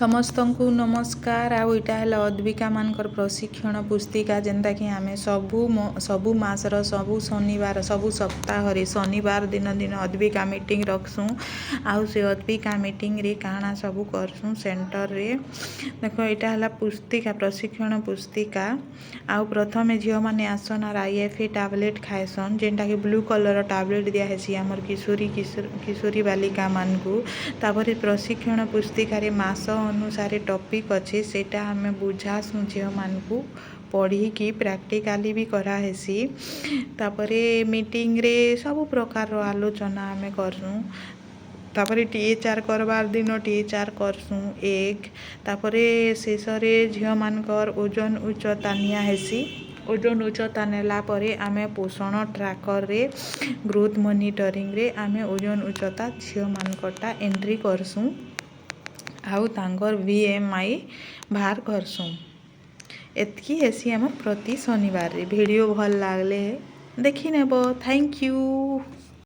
समस्तंकु नमस्कार। आउ इटा है अद्विका मानकर प्रशिक्षण पुस्तिका जेनता कि आमे सबु मासर सबु शनिवार सबु सप्ताह शनिवार दिन दिन अद्विका मीटिंग रखसूँ। आउ से अद्विका मीटिंग रे काना सबु करसूँ सेंटर रे। देखो इटा है पुस्तिका प्रशिक्षण पुस्तिका। आउ प्रथमे झील मैंने आसन आर IFA टैबलेट खाएसन जेनटा कि ब्लू कलर टैबलेट दिया है आमर किशोरी बालिका मान को। तापर प्रशिक्षण पुस्तिका रे मास अनुसार टॉपिक अच्छे सेटा हमें बुझासूँ झील मान को पढ़ी कि प्रैक्टिकली भी कराहेसी। तापरे मीटिंग रे सब प्रकार आलोचना हमें करसूँ। तापरे THR करवार दिन THR करसूँ एक। तापरे शेष रे झील मानकर ओजन उच्चता निया हेसी। ओजन उच्चता नेला परे आमे पोषण ट्रैकर रे ग्रोथ मॉनिटरिंग रे आमे ओजन उच्चता झील मानकटा एंट्री करसूँ। आउ तांगर BMI बाहर करसूँ। एतकी हेसी आम प्रति शनिवार रे। वीडियो भल लागले देखी नेब। Thank you.